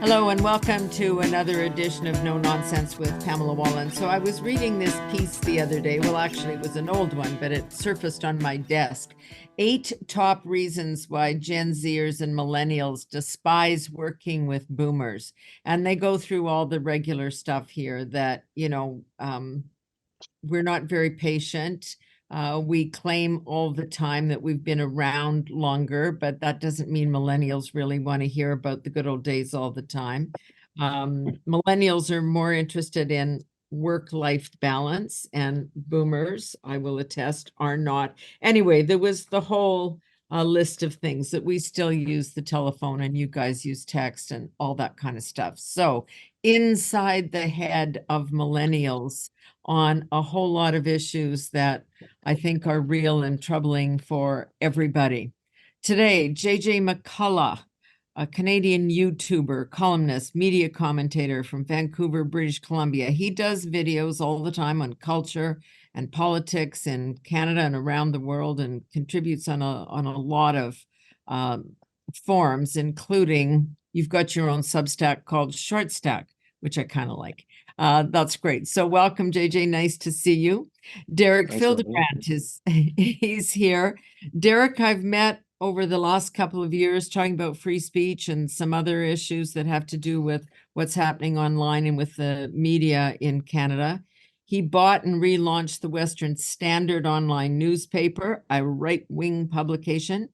Hello and welcome to another edition of No Nonsense with Pamela Wallen. So I was reading this piece the other day. Well, actually, it was an old one, but it surfaced on my desk. 8 top reasons why Gen Zers and millennials despise working with boomers. And they go through all the regular stuff here that, we're not very patient. We claim all the time that we've been around longer, but that doesn't mean millennials really want to hear about the good old days all the time. Millennials are more interested in work-life balance, and boomers, I will attest, are not. Anyway, there was the whole list of things that we still use the telephone and you guys use text and all that kind of stuff. So inside the head of millennials on a whole lot of issues that I think are real and troubling for everybody. Today, JJ McCullough, a Canadian YouTuber, columnist, media commentator from Vancouver, British Columbia. He does videos all the time on culture and politics in Canada and around the world, and contributes on a lot of forums, including you've got your own Substack called Short Stack, which I kind of like. That's great. So welcome, JJ. Nice to see you. Derek Fildebrandt he's here. Derek, I've met over the last couple of years talking about free speech and some other issues that have to do with what's happening online and with the media in Canada. He bought and relaunched the Western Standard online newspaper, a right-wing publication.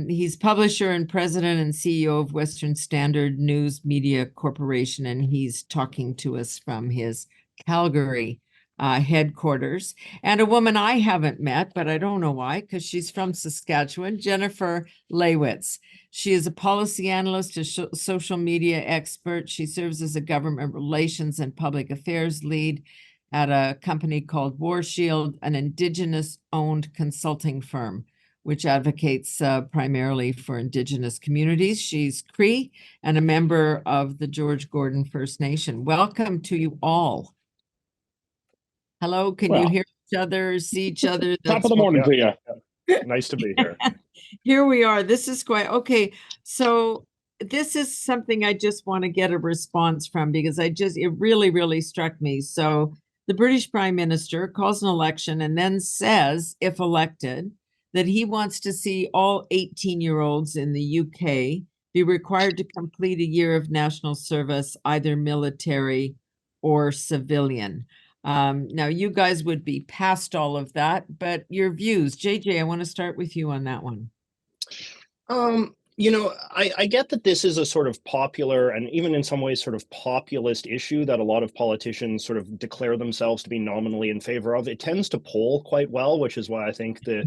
He's publisher and president and CEO of Western Standard News Media Corporation, and he's talking to us from his Calgary headquarters. And a woman I haven't met, but I don't know why, because she's from Saskatchewan, Jennifer Laewetz. She is a policy analyst, a social media expert. She serves as a government relations and public affairs lead at a company called War Shield, an Indigenous-owned consulting firm, which advocates primarily for Indigenous communities. She's Cree and a member of the George Gordon First Nation. Welcome to you all. Hello, can you hear each other, see each other? Top of the morning to you. Nice to be here. Here we are. This is quite, okay. So this is something I just want to get a response from, because it really struck me. So the British Prime Minister calls an election and then says, if elected, that he wants to see all 18-year-olds in the UK be required to complete a year of national service, either military or civilian. Now, you guys would be past all of that, but your views. JJ, I want to start with you on that one. I get that this is a sort of popular and even in some ways sort of populist issue that a lot of politicians sort of declare themselves to be nominally in favor of. It tends to poll quite well, which is why I think the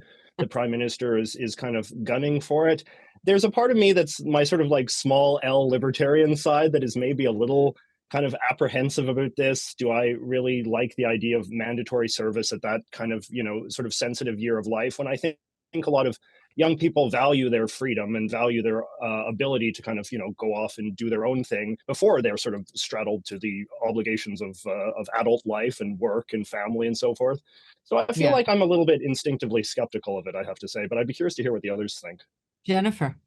prime minister is kind of gunning for it. There's a part of me that's my sort of like small L libertarian side that is maybe a little kind of apprehensive about this. Do I really like the idea of mandatory service at that kind of, sort of sensitive year of life, when I think a lot of young people value their freedom and value their ability to kind of, go off and do their own thing before they're sort of straddled to the obligations of adult life and work and family and so forth. So I feel like I'm a little bit instinctively skeptical of it, I have to say, but I'd be curious to hear what the others think. Jennifer.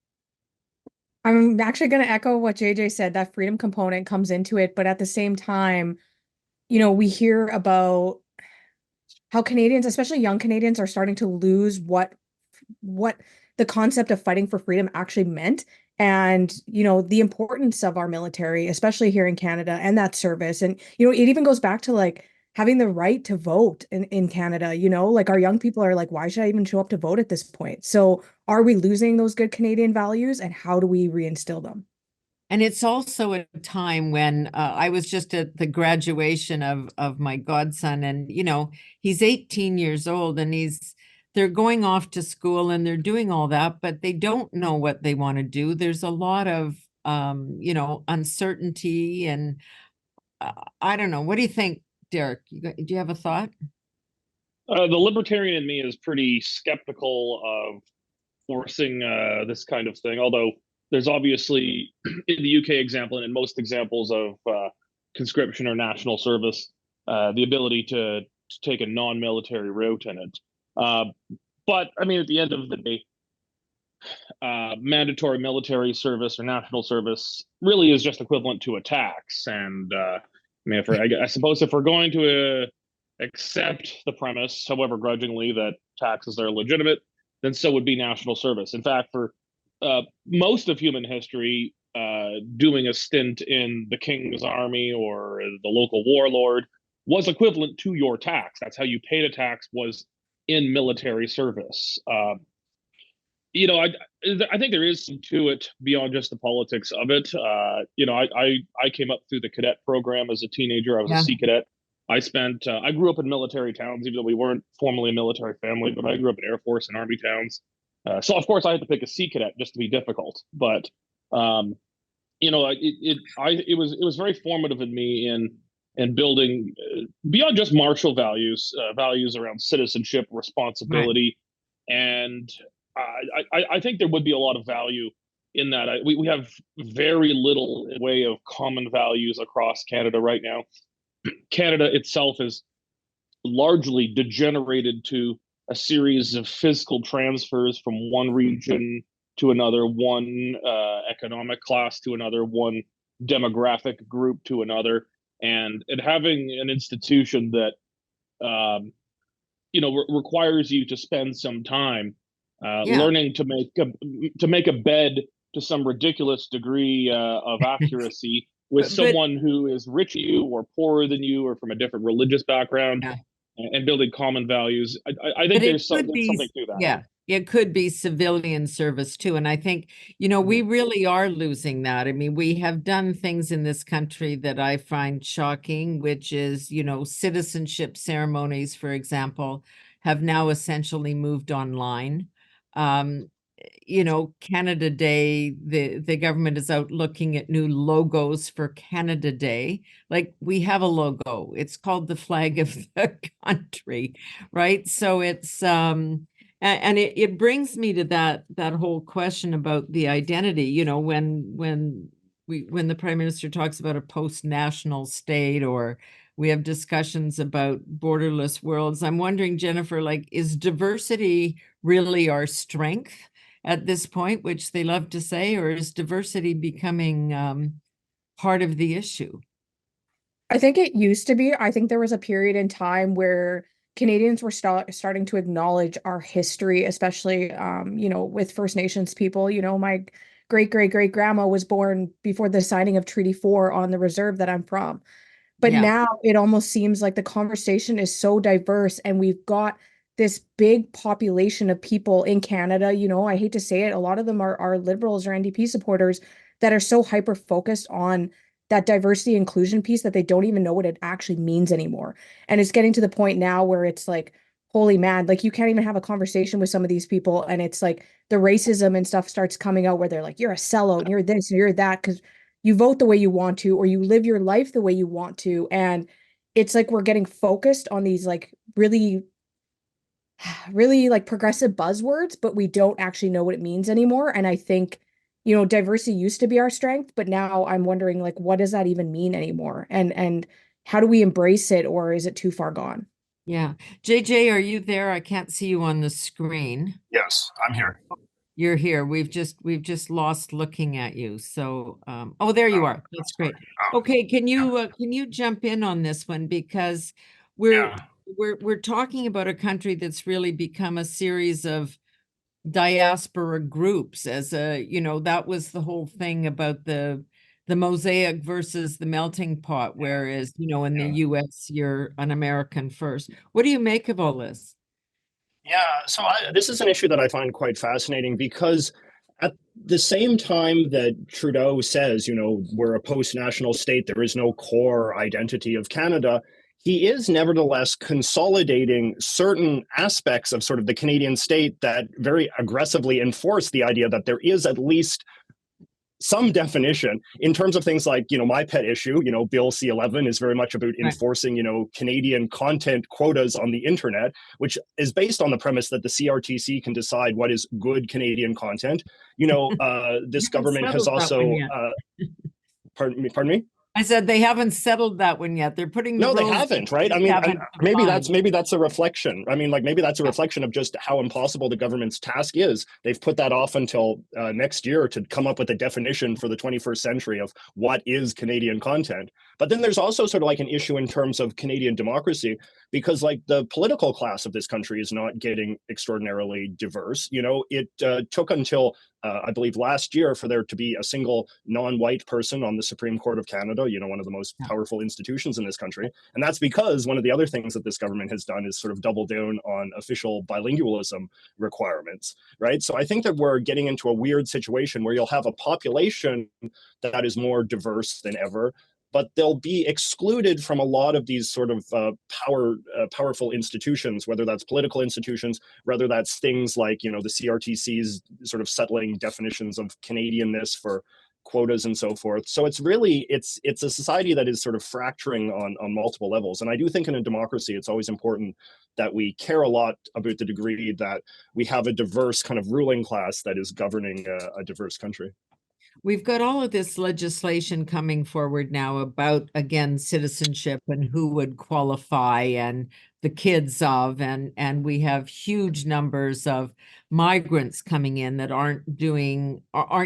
I'm actually going to echo what JJ said. That freedom component comes into it, but at the same time, we hear about how Canadians, especially young Canadians, are starting to lose what the concept of fighting for freedom actually meant, and the importance of our military, especially here in Canada, and that service. And it even goes back to like having the right to vote in Canada. Like our young people are like, why should I even show up to vote at this point? So are we losing those good Canadian values, and how do we reinstill them? And it's also a time when I was just at the graduation of my godson, and he's 18 years old, and they're going off to school and they're doing all that, but they don't know what they want to do. There's a lot of uncertainty, and I don't know. What do you think, Derek? Do you have a thought? The libertarian in me is pretty skeptical of forcing this kind of thing, although there's obviously, in the UK example and in most examples of conscription or national service, the ability to take a non-military route in it. But I mean, at the end of the day, mandatory military service or national service really is just equivalent to a tax. And I mean, I suppose if we're going to accept the premise, however grudgingly, that taxes are legitimate, then so would be national service. In fact, for most of human history, doing a stint in the king's army or the local warlord was equivalent to your tax. That's how you paid a tax, was in military service. You know, I think there is some to it beyond just the politics of it. You know, I came up through the cadet program as a teenager. I was a sea cadet. I grew up in military towns, even though we weren't formally a military family, but I grew up in Air Force and Army towns. So of course I had to pick a sea cadet just to be difficult. But you know, it was very formative in me in building beyond just martial values, values around citizenship, responsibility, and I think there would be a lot of value in that. We have very little way of common values across Canada right now. Canada itself is largely degenerated to a series of fiscal transfers from one region to another, one economic class to another, one demographic group to another, and having an institution that you know requires you to spend some time learning to make a bed to some ridiculous degree of accuracy with someone who is richer than you or poorer than you or from a different religious background, and building common values. I think there's something to that. Yeah, it could be civilian service too. And I think, you know, we really are losing that. I mean, we have done things in this country that I find shocking, which is, you know, citizenship ceremonies, for example, have now essentially moved online. You know, Canada Day, the government is out looking at new logos for Canada Day. Like, we have a logo. It's called the flag of the country, right? So it's and it brings me to that whole question about the identity. You know, when the Prime Minister talks about a post-national state, or we have discussions about borderless worlds, I'm wondering, Jennifer, like, is diversity really our strength at this point, which they love to say, or is diversity becoming part of the issue? I think it used to be. I think there was a period in time where Canadians were starting to acknowledge our history, especially, you know, with First Nations people. You know, my great-great-great-grandma was born before the signing of Treaty 4 on the reserve that I'm from. But now it almost seems like the conversation is so diverse, and we've got this big population of people in Canada. You know, I hate to say it, a lot of them are Liberals or NDP supporters that are so hyper-focused on that diversity inclusion piece that they don't even know what it actually means anymore. And it's getting to the point now where it's like, holy man, like, you can't even have a conversation with some of these people, and it's like the racism and stuff starts coming out where they're like, you're a sellout, and you're this and you're that, because you vote the way you want to, or you live your life the way you want to. And it's like we're getting focused on these like really like progressive buzzwords, but we don't actually know what it means anymore. And I think, you know, diversity used to be our strength, but now I'm wondering, like, what does that even mean anymore? And how do we embrace it, or is it too far gone? Yeah. JJ, are you there? I can't see you on the screen. Yes, I'm here. You're here. We've just lost looking at you. So, oh, there you are. That's great. Okay, can you jump in on this one, because we're talking about a country that's really become a series of diaspora groups, as a, you know, that was the whole thing about the mosaic versus the melting pot, whereas, you know, in the US, you're an American first. What do you make of all this? Yeah, so this is an issue that I find quite fascinating, because at the same time that Trudeau says, you know, we're a post-national state, there is no core identity of Canada, he is nevertheless consolidating certain aspects of sort of the Canadian state that very aggressively enforce the idea that there is at least some definition in terms of things like, you know, my pet issue, you know, Bill C-11 is very much about enforcing, you know, Canadian content quotas on the internet, which is based on the premise that the CRTC can decide what is good Canadian content. You know, this government has also, pardon me? I said they haven't settled that one yet. They're putting the No, they rules, haven't, they right? I just mean, haven't maybe defined. that's a reflection. I mean, like maybe that's a reflection of just how impossible the government's task is. They've put that off until next year to come up with a definition for the 21st century of what is Canadian content. But then there's also sort of like an issue in terms of Canadian democracy, because like the political class of this country is not getting extraordinarily diverse. You know, it took until I believe last year for there to be a single non-white person on the Supreme Court of Canada, you know, one of the most powerful institutions in this country. And that's because one of the other things that this government has done is sort of double down on official bilingualism requirements, right? So I think that we're getting into a weird situation where you'll have a population that is more diverse than ever, but they'll be excluded from a lot of these sort of powerful institutions, whether that's political institutions, whether that's things like, you know, the CRTC's sort of settling definitions of Canadianness for quotas and so forth. So it's really, it's a society that is sort of fracturing on multiple levels. And I do think in a democracy, it's always important that we care a lot about the degree that we have a diverse kind of ruling class that is governing a diverse country. We've got all of this legislation coming forward now about, again, citizenship and who would qualify and the kids of, and we have huge numbers of migrants coming in that aren't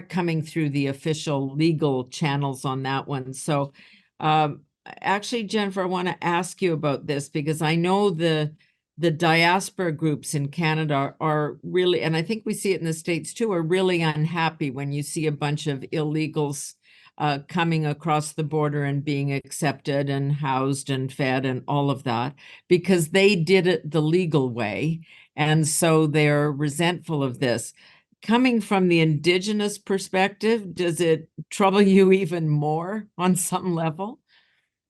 coming through the official legal channels on that one. So actually, Jennifer, I want to ask you about this because I know the diaspora groups in Canada are really, and I think we see it in the States too, are really unhappy when you see a bunch of illegals coming across the border and being accepted and housed and fed and all of that, because they did it the legal way. And so they're resentful of this. Coming from the Indigenous perspective, does it trouble you even more on some level?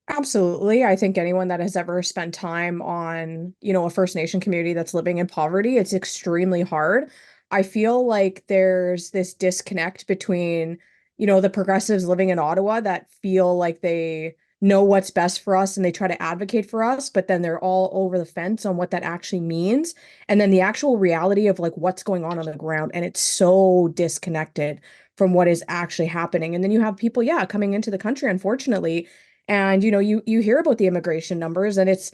Absolutely. I think anyone that has ever spent time on, you know, a First Nation community that's living in poverty, it's extremely hard. I feel like there's this disconnect between, you know, the progressives living in Ottawa that feel like they know what's best for us and they try to advocate for us, but then they're all over the fence on what that actually means. And then the actual reality of like what's going on the ground. And it's so disconnected from what is actually happening. And then you have people, yeah, coming into the country, unfortunately, and you know, you hear about the immigration numbers, and it's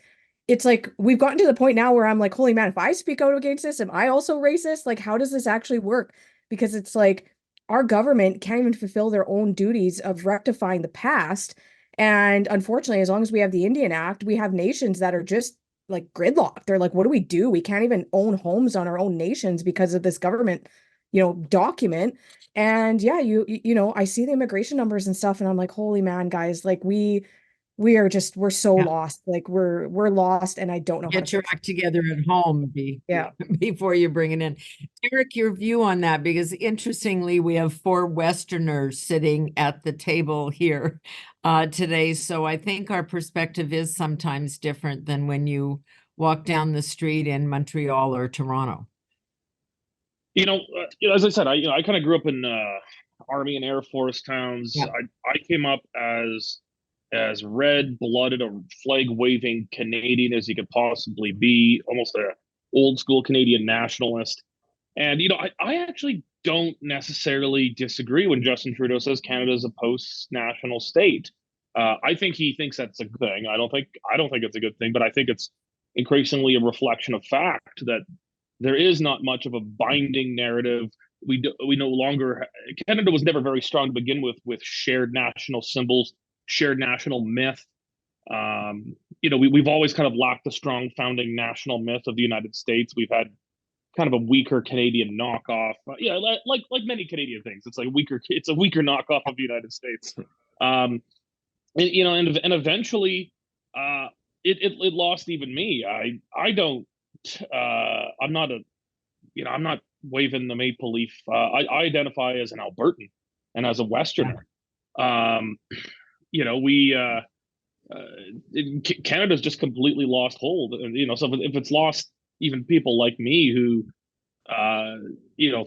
like we've gotten to the point now where I'm like, holy man, if I speak out against this, am I also racist? Like, how does this actually work? Because it's like our government can't even fulfill their own duties of rectifying the past. And unfortunately, as long as we have the Indian Act, we have nations that are just like gridlocked. They're like, what do we do? We can't even own homes on our own nations because of this government, you know, document. And yeah, you know, I see the immigration numbers and stuff, and I'm like, holy man, guys, like we're so Yeah. lost. Like we're lost, and I don't know how Get to your fix it. act together at home Yeah. before you bring it in. Derek, your view on that, because interestingly, we have 4 Westerners sitting at the table here today. So I think our perspective is sometimes different than when you walk down the street in Montreal or Toronto. As I said, I kind of grew up in Army and Air Force towns. Yeah. I came up as red-blooded, a flag-waving Canadian as you could possibly be, almost a old school Canadian nationalist. And I actually don't necessarily disagree when Justin Trudeau says Canada is a post-national state. I think he thinks that's a good thing. I don't think it's a good thing, but I think it's increasingly a reflection of fact that there is not much of a binding narrative. We no longer, Canada was never very strong to begin with shared national symbols, shared national myth. We've always kind of lacked a strong founding national myth of the United States. We've had kind of a weaker Canadian knockoff. Like many Canadian things, it's a weaker knockoff of the United States. And eventually, it lost even me. I don't. I'm not waving the maple leaf. I identify as an Albertan and as a Westerner. Canada's just completely lost hold, and so if it's lost even people like me who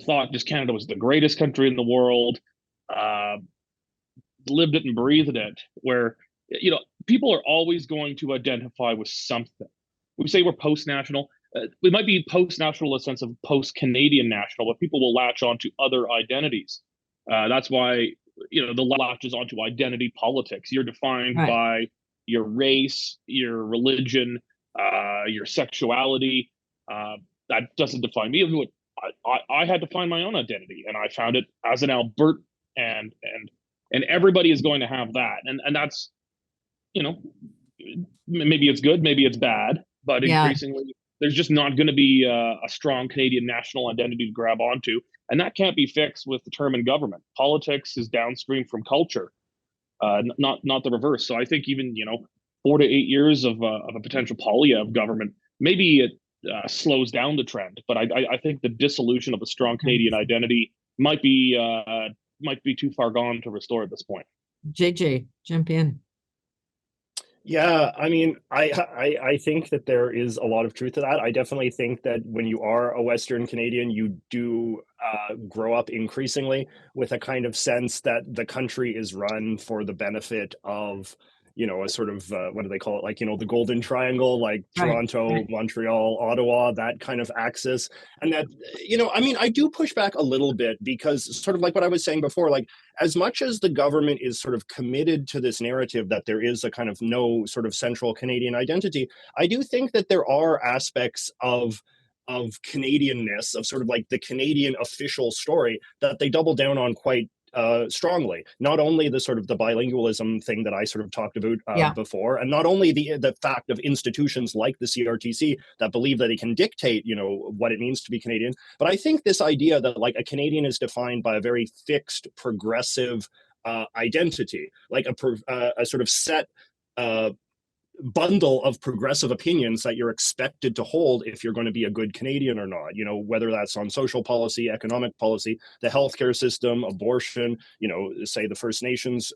thought just Canada was the greatest country in the world, lived it and breathed it, where people are always going to identify with something. We say we're post-national. We might be post-national in the sense of post-Canadian national, but people will latch on to other identities. That's why the latches onto identity politics. You're defined Right. by your race, your religion, your sexuality. That doesn't define me. I had to find my own identity, and I found it as an Albertan, and everybody is going to have that, and that's, maybe it's good, maybe it's bad, but Yeah. increasingly there's just not going to be a strong Canadian national identity to grab onto, and that can't be fixed with the term in government. Politics is downstream from culture, not the reverse. So I think even 4 to 8 years of a potential Polyev government, maybe it slows down the trend, but I think the dissolution of a strong Canadian identity might be too far gone to restore at this point. JJ, jump in. Yeah, I mean, I think that there is a lot of truth to that. I definitely think that when you are a Western Canadian, you do grow up increasingly with a kind of sense that the country is run for the benefit of, a sort of, what do they call it? Like, the Golden Triangle, like Right, Toronto, right. Montreal, Ottawa, that kind of axis. And that, I mean, I do push back a little bit because sort of like what I was saying before, like, as much as the government is sort of committed to this narrative that there is a kind of no sort of central Canadian identity, I do think that there are aspects of Canadianness, of sort of like the Canadian official story, that they double down on quite strongly. Not only the sort of the bilingualism thing that I sort of talked about before, and not only the fact of institutions like the CRTC that believe that it can dictate, what it means to be Canadian, but I think this idea that like a Canadian is defined by a very fixed, progressive identity, like a sort of set bundle of progressive opinions that you're expected to hold if you're going to be a good Canadian or not, whether that's on social policy, economic policy, the healthcare system, abortion, say the First Nations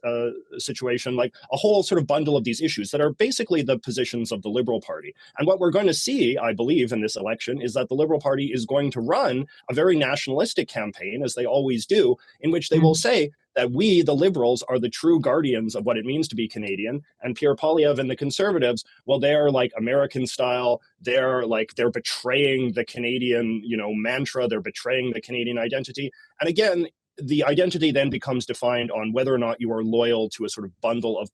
situation, like a whole sort of bundle of these issues that are basically the positions of the Liberal Party. And what we're going to see, I believe, in this election is that the Liberal Party is going to run a very nationalistic campaign, as they always do, in which they will say that we, the Liberals, are the true guardians of what it means to be Canadian. And Pierre Poilievre and the Conservatives, well, they're like American style. They're betraying the Canadian, mantra. They're betraying the Canadian identity. And again, the identity then becomes defined on whether or not you are loyal to a sort of bundle of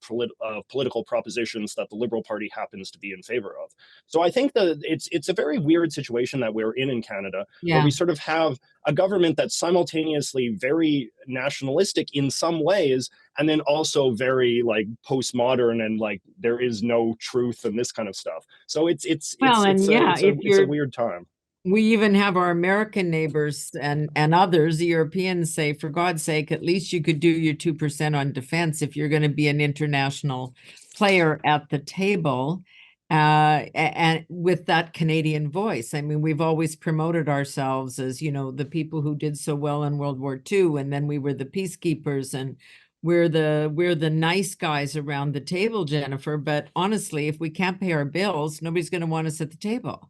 political propositions that the Liberal Party happens to be in favor of. So I think that it's a very weird situation that we're in Canada, where we sort of have a government that's simultaneously very nationalistic in some ways, and then also very like postmodern and like there is no truth and this kind of stuff. So it's a weird time. We even have our American neighbors and others, the Europeans, say, for God's sake, at least you could do your 2% on defense if you're going to be an international player at the table, and with that Canadian voice. I mean, we've always promoted ourselves as, the people who did so well in World War II, and then we were the peacekeepers, and we're the nice guys around the table, Jennifer. But honestly, if we can't pay our bills, nobody's going to want us at the table.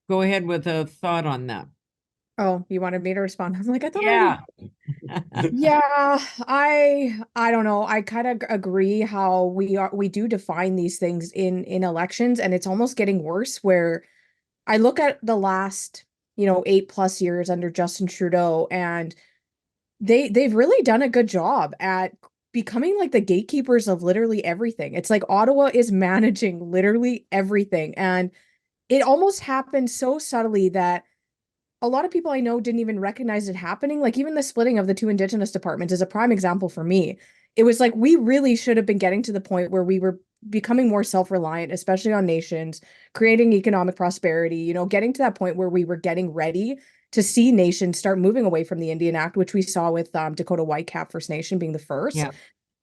Go ahead with a thought on that. Oh, you wanted me to respond? I'm like, I thought. Yeah. Yeah, I don't know. I kind of agree how we do define these things in elections, and it's almost getting worse, where I look at the last, 8+ years under Justin Trudeau, and they've really done a good job at becoming like the gatekeepers of literally everything. It's like Ottawa is managing literally everything, and it almost happened so subtly that a lot of people I know didn't even recognize it happening. Like even the splitting of the 2 Indigenous departments is a prime example for me. It was like we really should have been getting to the point where we were becoming more self-reliant, especially on nations, creating economic prosperity, getting to that point where we were getting ready to see nations start moving away from the Indian Act, which we saw with Dakota Whitecap First Nation being the first. Yeah.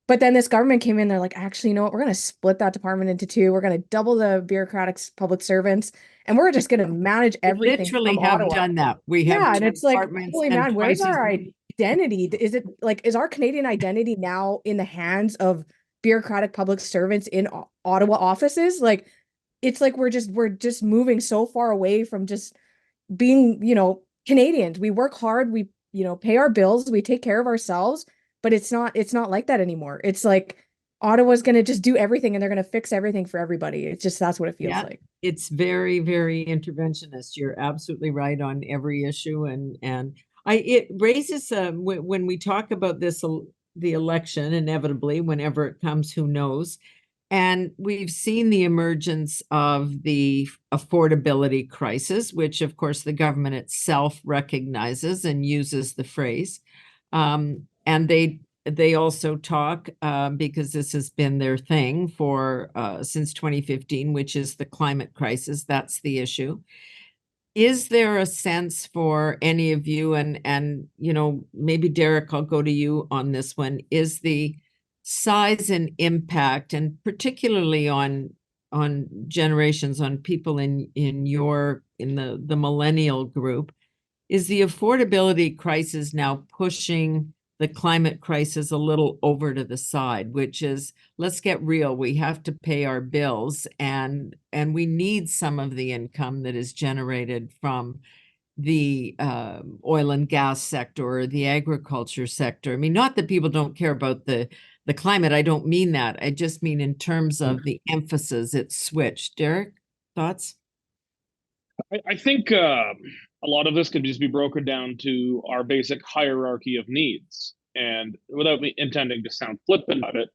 But then this government came in, they're like, actually, you know what? We're going to split that department into 2. We're going to double the bureaucratic public servants, and we're just going to manage everything. We literally from have Ottawa. done that. We have, and it's like, holy and man, where's twice our as- identity? Is our Canadian identity now in the hands of bureaucratic public servants in Ottawa offices? Like, it's like we're just moving so far away from just being, Canadians. We work hard, we, pay our bills, we take care of ourselves. But it's not like that anymore. It's like Ottawa's going to just do everything and they're going to fix everything for everybody. It's just, that's what it feels like. It's very, very interventionist. You're absolutely right on every issue. And it raises when we talk about this, the election, inevitably, whenever it comes, who knows? And we've seen the emergence of the affordability crisis, which of course the government itself recognizes and uses the phrase. And they also talk, because this has been their thing for since 2015, which is the climate crisis. That's the issue. Is there a sense for any of you, and maybe Derek, I'll go to you on this one, is the size and impact, and particularly on generations, on people in the millennial group, is the affordability crisis now pushing the climate crisis a little over to the side, which is, let's get real, we have to pay our bills, and we need some of the income that is generated from the oil and gas sector or the agriculture sector. I mean, not that people don't care about the climate. I don't mean that. I just mean in terms of the emphasis it's switched. Derek, thoughts? I think a lot of this could just be broken down to our basic hierarchy of needs. And without me intending to sound flippant about it,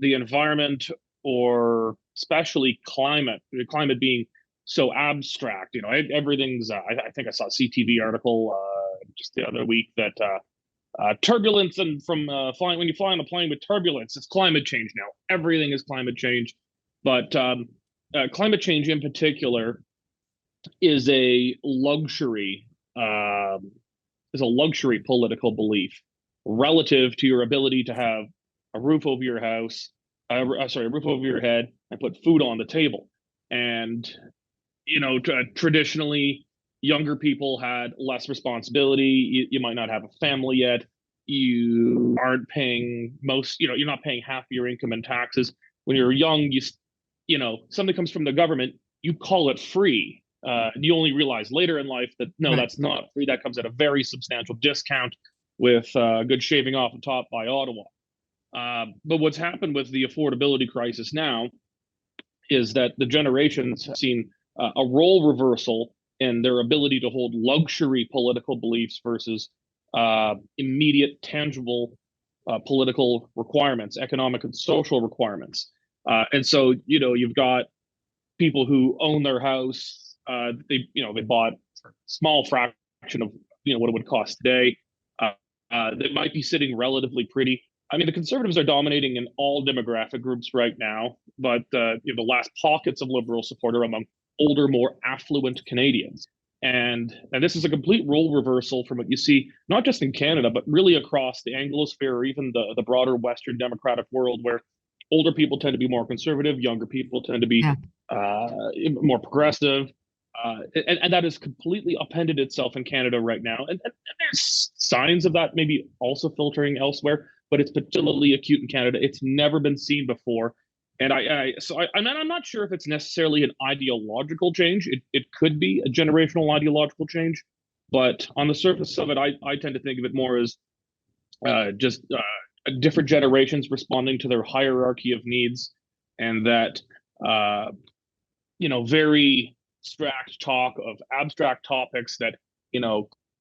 the environment, or especially climate being so abstract, everything's, I think I saw a CTV article just the other week that turbulence, and from when you fly on a plane with turbulence, it's climate change now. Everything is climate change. But climate change in particular is a luxury political belief relative to your ability to have a roof over your house, a roof over your head, and put food on the table. And traditionally, younger people had less responsibility. You might not have a family yet. You aren't paying you're not paying half your income in taxes. When you're young, something comes from the government, you call it free. You only realize later in life that no, that's not free. That comes at a very substantial discount, with good shaving off the top by Ottawa. But what's happened with the affordability crisis now is that the generations have seen a role reversal in their ability to hold luxury political beliefs versus immediate, tangible political requirements, economic and social requirements. And so, you've got people who own their house. They bought a small fraction of what it would cost today. They might be sitting relatively pretty. I mean, the Conservatives are dominating in all demographic groups right now, but the last pockets of Liberal support are among older, more affluent Canadians. And this is a complete role reversal from what you see, not just in Canada, but really across the Anglosphere, or even the broader Western democratic world, where older people tend to be more conservative, younger people tend to be more progressive. And that has completely upended itself in Canada right now. And there's signs of that maybe also filtering elsewhere, but it's particularly acute in Canada. It's never been seen before. And I'm not sure if it's necessarily an ideological change. It could be a generational ideological change, but on the surface of it, I tend to think of it more as just different generations responding to their hierarchy of needs, and that very abstract talk of abstract topics, that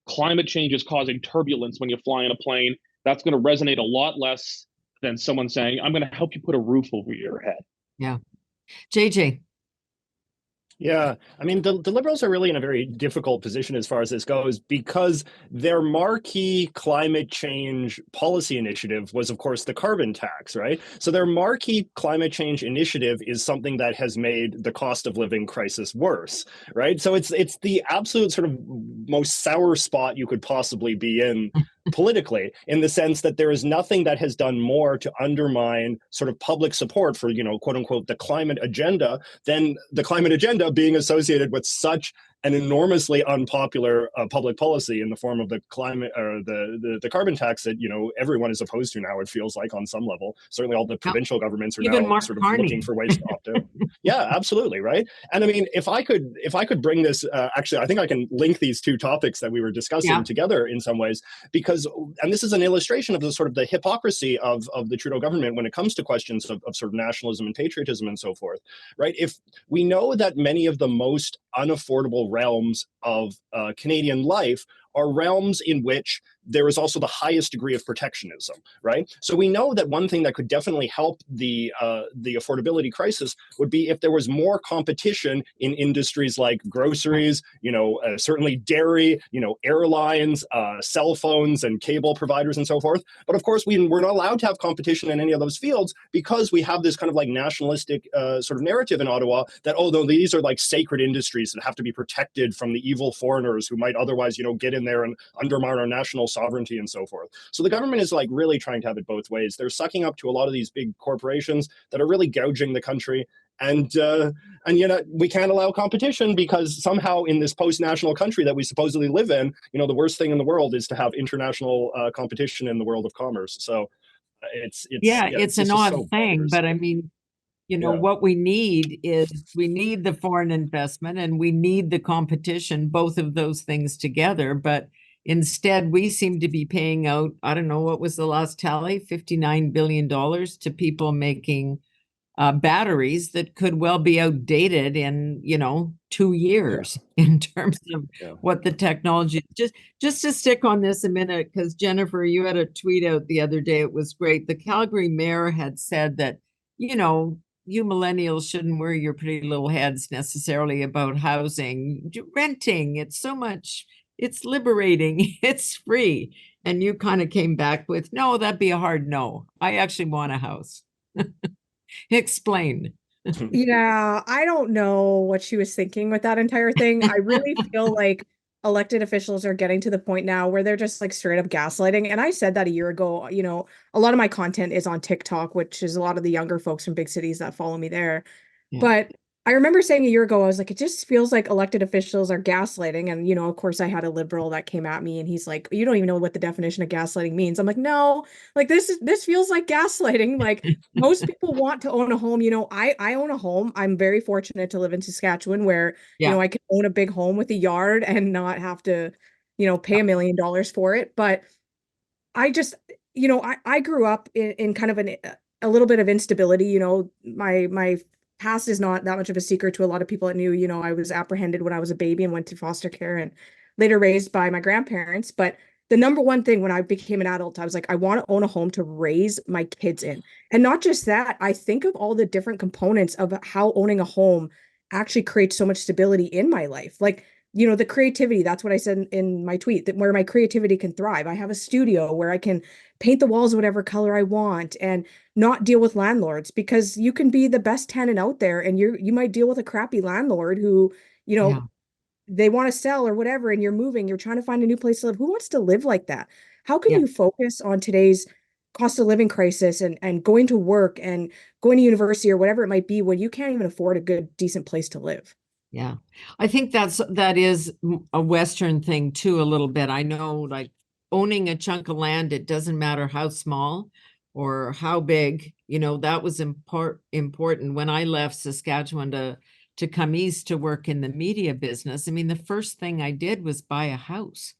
climate change is causing turbulence when you fly in a plane. That's going to resonate a lot less than someone saying, I'm going to help you put a roof over your head. Yeah. JJ. Yeah, I mean, the Liberals are really in a very difficult position as far as this goes, because their marquee climate change policy initiative was, of course, the carbon tax, right? So their marquee climate change initiative is something that has made the cost of living crisis worse, right? So it's the absolute sort of most sour spot you could possibly be in politically, in the sense that there is nothing that has done more to undermine sort of public support for, quote unquote, the climate agenda, than the climate agenda being associated with such an enormously unpopular public policy in the form of the climate, or the carbon tax that everyone is opposed to now. It feels like, on some level, certainly all the provincial governments are now sort of looking for ways to opt out. Yeah, absolutely, right. And I mean, if I could bring this, actually, I think I can link these two topics that we were discussing together in some ways, because, and this is an illustration of the sort of the hypocrisy of the Trudeau government when it comes to questions of sort of nationalism and patriotism and so forth, right? If we know that many of the most unaffordable realms of Canadian life are realms in which there is also the highest degree of protectionism, right? So we know that one thing that could definitely help the affordability crisis would be if there was more competition in industries like groceries, certainly dairy, airlines, cell phones and cable providers and so forth. But of course, we're not allowed to have competition in any of those fields because we have this kind of like nationalistic sort of narrative in Ottawa that, oh, no, these are like sacred industries that have to be protected from the evil foreigners who might otherwise, get in there and undermine our national sovereignty and so forth. So the government is like really trying to have it both ways. They're sucking up to a lot of these big corporations that are really gouging the country. And we can't allow competition because somehow in this post-national country that we supposedly live in, the worst thing in the world is to have international competition in the world of commerce. So it's an odd thing, but I mean, what we need is the foreign investment and we need the competition, both of those things together. But instead, we seem to be paying out, I don't know, what was the last tally, $59 billion to people making batteries that could well be outdated in 2 years in terms of what the technology. Just to stick on this a minute, because Jennifer, you had a tweet out the other day. It was great. The Calgary mayor had said that you millennials shouldn't worry your pretty little heads necessarily about housing, renting. It's so much. It's liberating. It's free. And you kind of came back with, no, that'd be a hard no. I actually want a house. Explain. Yeah, I don't know what she was thinking with that entire thing. I really feel like elected officials are getting to the point now where they're just like straight up gaslighting. And I said that a year ago, a lot of my content is on TikTok, which is a lot of the younger folks from big cities that follow me there. Yeah. But I remember saying a year ago, I was like, it just feels like elected officials are gaslighting. And, of course, I had a liberal that came at me and he's like, you don't even know what the definition of gaslighting means. I'm like, no, like this feels like gaslighting. Like most people want to own a home. I own a home. I'm very fortunate to live in Saskatchewan where, I can own a big home with a yard and not have to, pay $1 million for it. But I just, I grew up in kind of a little bit of instability. My past is not that much of a secret to a lot of people that knew, I was apprehended when I was a baby and went to foster care and later raised by my grandparents. But the number one thing when I became an adult, I was like, I want to own a home to raise my kids in. And not just that, I think of all the different components of how owning a home actually creates so much stability in my life. Like, the creativity, that's what I said in my tweet, that where my creativity can thrive. I have a studio where I can paint the walls whatever color I want and not deal with landlords, because you can be the best tenant out there and you might deal with a crappy landlord who, they want to sell or whatever, and you're moving, you're trying to find a new place to live. Who wants to live like that? How can you focus on today's cost of living crisis and going to work and going to university or whatever it might be when you can't even afford a good, decent place to live? Yeah, I think that is a Western thing too, a little bit. I know, like owning a chunk of land, it doesn't matter how small or how big, that was important when I left Saskatchewan to come east to work in the media business. I mean, the first thing I did was buy a house.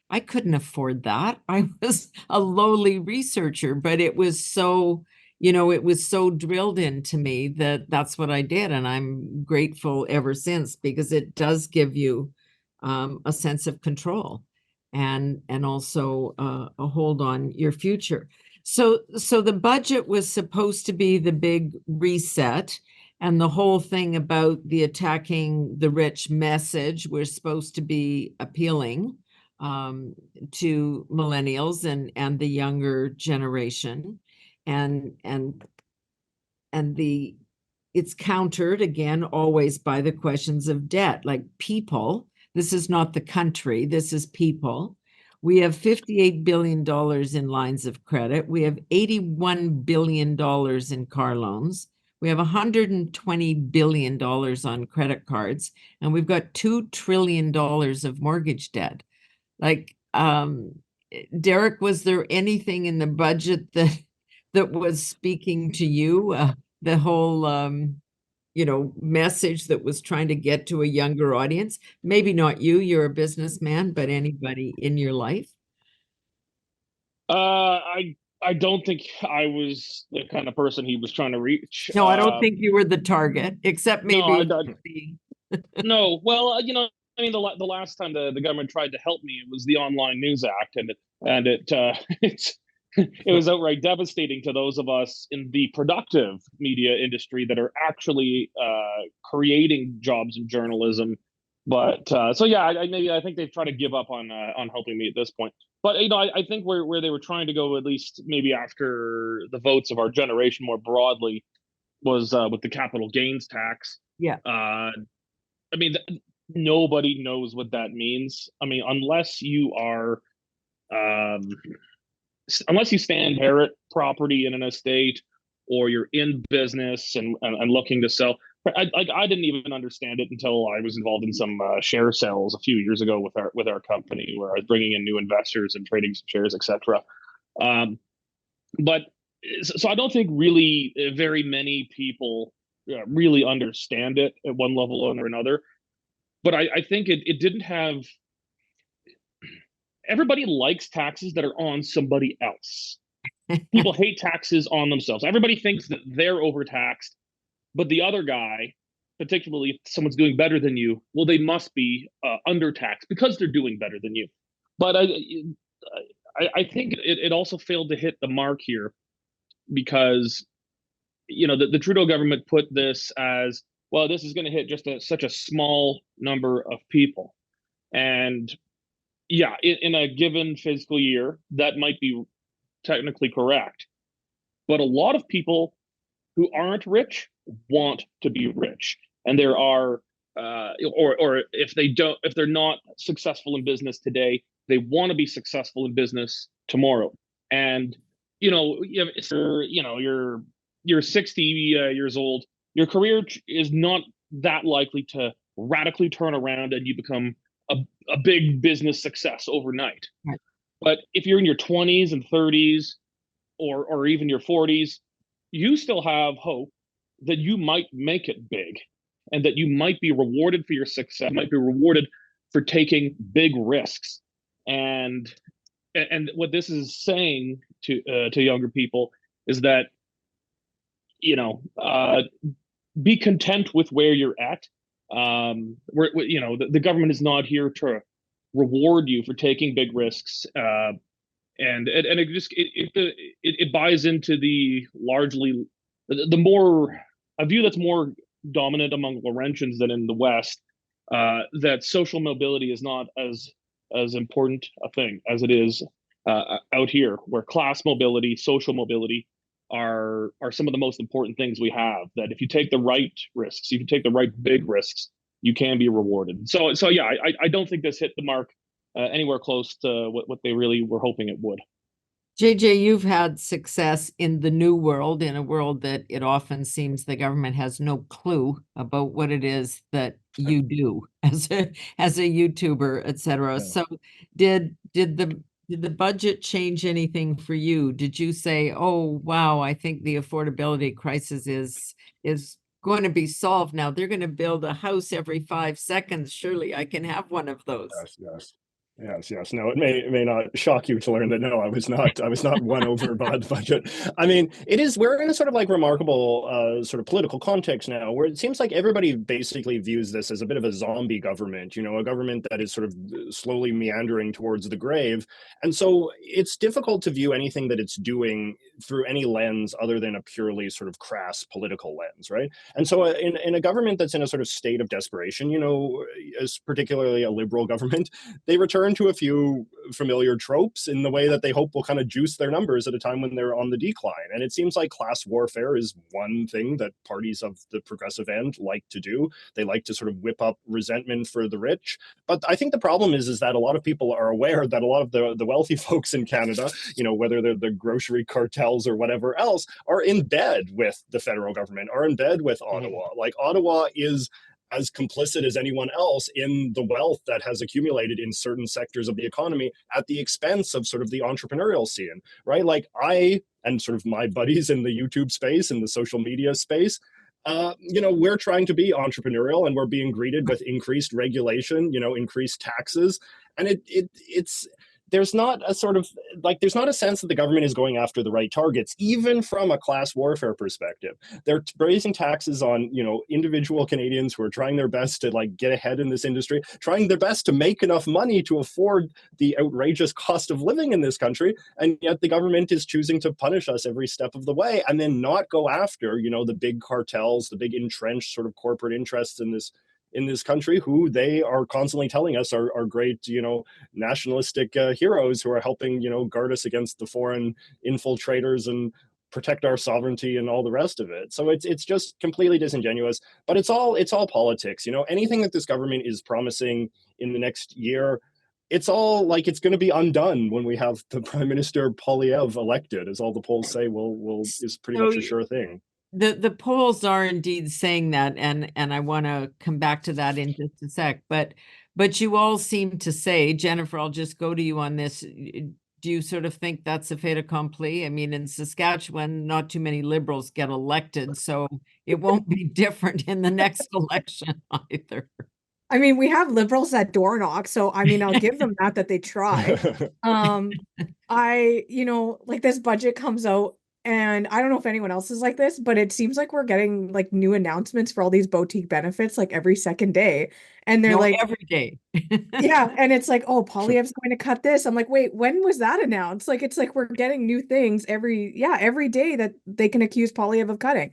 I couldn't afford that. I was a lowly researcher, but it was so it was so drilled into me that that's what I did. And I'm grateful ever since, because it does give you a sense of control and also a hold on your future. So the budget was supposed to be the big reset, and the whole thing about the attacking the rich message was supposed to be appealing to millennials and the younger generation. And it's countered again always by the questions of debt. Like people, this is not the country, this is people. We have $58 billion in lines of credit. We have $81 billion in car loans. We have $120 billion on credit cards, and we've got $2 trillion of mortgage debt. Like, Derek, was there anything in the budget that was speaking to you, the whole, message that was trying to get to a younger audience? Maybe not you, you're a businessman, but anybody in your life? I don't think I was the kind of person he was trying to reach. No, I don't think you were the target, except maybe. No, well, I mean, the last time the government tried to help me, it was the Online News Act, and it it was outright devastating to those of us in the productive media industry that are actually creating jobs in journalism. But so yeah, I think they've tried to give up on helping me at this point. But I think where they were trying to go, at least maybe after the votes of our generation more broadly, was with the capital gains tax. Yeah. I mean, nobody knows what that means. I mean, unless you are, unless you inherit property in an estate, or you're in business and looking to sell. I didn't even understand it until I was involved in some share sales a few years ago with our company, where I was bringing in new investors and trading some shares, etc. But so I don't think really very many people really understand it at one level or another. But I think it didn't have. Everybody likes taxes that are on somebody else. People hate taxes on themselves. Everybody thinks that they're overtaxed, but the other guy, particularly if someone's doing better than you, well, they must be undertaxed because they're doing better than you. But I think it also failed to hit the mark here, because the Trudeau government put this as, well, this is going to hit just such a small number of people. And yeah, in a given fiscal year, that might be technically correct. But a lot of people who aren't rich want to be rich. And there are, or if they're not successful in business today, they want to be successful in business tomorrow. And, you're 60 years old, your career is not that likely to radically turn around and you become a big business success overnight. Right. But if you're in your 20s and 30s, or even your 40s, you still have hope that you might make it big, and that you might be rewarded for your success, might be rewarded for taking big risks. And what this is saying to younger people is that, be content with where you're at. The government is not here to reward you for taking big risks, and it buys into the largely the more a view that's more dominant among Laurentians than in the West, that social mobility is not as important a thing as it is out here, where class mobility, social mobility are some of the most important things we have. That if you take the right risks, if you take the right big risks, you can be rewarded. So yeah, I don't think this hit the mark anywhere close to what they really were hoping it would. JJ, you've had success in the new world, in a world that it often seems the government has no clue about what it is that you do as a YouTuber, etc. Yeah. So did the budget change anything for you? Did you say, oh, wow, I think the affordability crisis is going to be solved now? They're going to build a house every 5 seconds. Surely I can have one of those. Yes. No, it may not shock you to learn that no, I was not won over by the budget. I mean, we're in a sort of like remarkable sort of political context now, where it seems like everybody basically views this as a bit of a zombie government, a government that is sort of slowly meandering towards the grave. And so it's difficult to view anything that it's doing through any lens other than a purely sort of crass political lens, right? And so in a government that's in a sort of state of desperation, as particularly a liberal government, they return to a few familiar tropes in the way that they hope will kind of juice their numbers at a time when they're on the decline. And it seems like class warfare is one thing that parties of the progressive end like to do. They like to sort of whip up resentment for the rich. But I think the problem is that a lot of people are aware that a lot of the wealthy folks in Canada, whether they're the grocery cartels or whatever else, are in bed with the federal government, are in bed with Ottawa. Like, Ottawa is as complicit as anyone else in the wealth that has accumulated in certain sectors of the economy at the expense of sort of the entrepreneurial scene, right? Like, I and sort of my buddies in the YouTube space and the social media space, we're trying to be entrepreneurial, and we're being greeted with increased regulation, increased taxes. And it's there's not a sort of like, there's not a sense that the government is going after the right targets, even from a class warfare perspective. They're raising taxes on, you know, individual Canadians who are trying their best to like get ahead in this industry, trying their best to make enough money to afford the outrageous cost of living in this country. And yet the government is choosing to punish us every step of the way, and then not go after, you know, the big cartels, the big entrenched sort of corporate interests in this country, who they are constantly telling us are great, you know, nationalistic heroes who are helping, you know, guard us against the foreign infiltrators and protect our sovereignty and all the rest of it. So it's just completely disingenuous. But it's all politics. You know, anything that this government is promising in the next year, it's all like it's going to be undone when we have the Prime Minister Polyev elected, as all the polls say will is pretty much a sure thing. The polls are indeed saying that, and I want to come back to that in just a sec. But you all seem to say, Jennifer, I'll just go to you on this. Do you sort of think that's a fait accompli? I mean, in Saskatchewan, not too many Liberals get elected, so it won't be different in the next election either. I mean, we have Liberals that door knock, so I mean, I'll give them that they try. You know, like this budget comes out, and I don't know if anyone else is like this, but it seems like we're getting like new announcements for all these boutique benefits like every second day. And they're like every day. Yeah, and it's like, oh, Poilievre's going to cut this. I'm like, wait, when was that announced? Like, it's like we're getting new things every day that they can accuse Poilievre of cutting.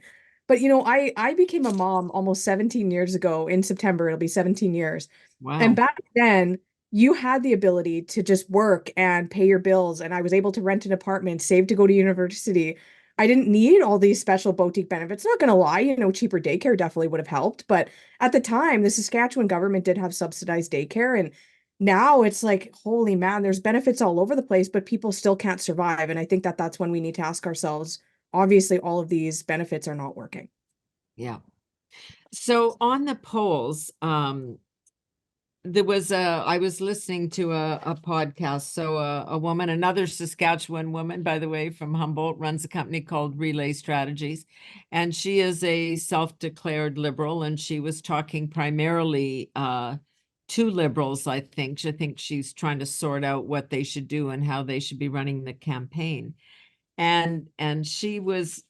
But you know, I became a mom almost 17 years ago. In September, it'll be 17 years. Wow. And back then, you had the ability to just work and pay your bills, and I was able to rent an apartment, save to go to university. I didn't need all these special boutique benefits. Not gonna lie, you know, cheaper daycare definitely would have helped. But at the time, the Saskatchewan government did have subsidized daycare, and now it's like, holy man, there's benefits all over the place, but people still can't survive. And I think that that's when we need to ask ourselves, obviously, all of these benefits are not working. Yeah. So on the polls, there was I was listening to a podcast. So a woman, another Saskatchewan woman, by the way, from Humboldt, runs a company called Relay Strategies. And she is a self-declared liberal. And she was talking primarily to liberals, I think. I think she's trying to sort out what they should do and how they should be running the campaign. And she was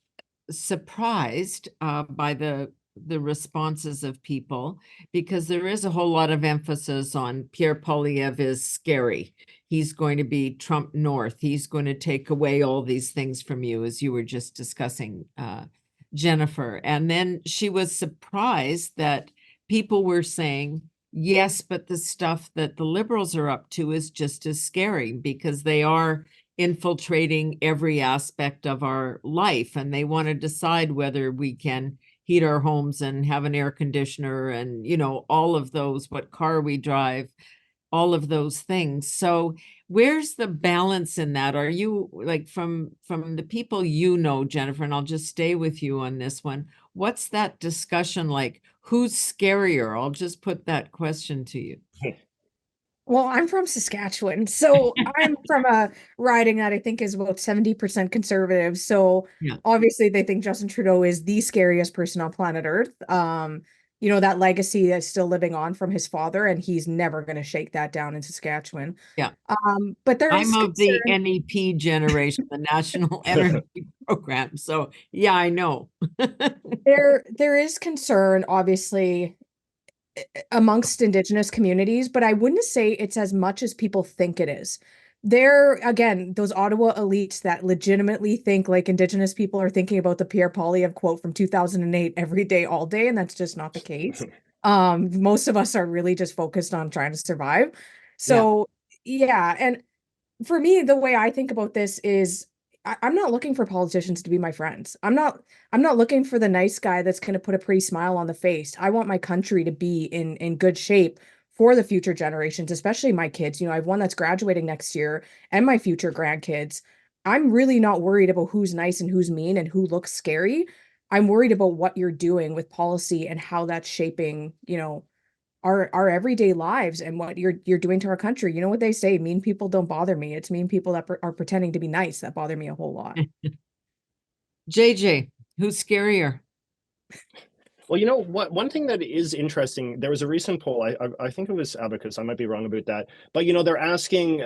surprised by the responses of people, because there is a whole lot of emphasis on Pierre Poilievre is scary. He's going to be Trump North. He's going to take away all these things from you, as you were just discussing, Jennifer. And then she was surprised that people were saying, yes, but the stuff that the Liberals are up to is just as scary, because they are infiltrating every aspect of our life, and they want to decide whether we can heat our homes and have an air conditioner and, you know, all of those, what car we drive, all of those things. So where's the balance in that? Are you like, from the people you know, Jennifer, and I'll just stay with you on this one, what's that discussion like? Who's scarier? I'll just put that question to you. Well, I'm from Saskatchewan, so I'm from a riding that I think is about 70% conservative. So Yeah. obviously they think Justin Trudeau is the scariest person on planet Earth. You know, that legacy is still living on from his father, and he's never going to shake that down in Saskatchewan. Yeah. But there is I'm of the concern. NEP generation, the National Energy Program. So yeah, I know. There is concern, obviously, amongst Indigenous communities, but I wouldn't say it's as much as people think it is. There, again, those Ottawa elites that legitimately think like Indigenous people are thinking about the Pierre Poilievre quote from 2008 every day, all day, and that's just not the case. Most of us are really just focused on trying to survive. So, yeah, and for me, the way I think about this is I'm not looking for politicians to be my friends. I'm not looking for the nice guy that's going to put a pretty smile on the face. I want my country to be in good shape for the future generations, especially my kids. You know, I have one that's graduating next year and my future grandkids. I'm really not worried about who's nice and who's mean and who looks scary. I'm worried about what you're doing with policy and how that's shaping, you know, our everyday lives and what you're doing to our country. You know what they say, mean people don't bother me. It's mean people that are pretending to be nice that bother me a whole lot. JJ, who's scarier? Well, you know what? One thing that is interesting, there was a recent poll. I think it was Abacus. I might be wrong about that, but they're asking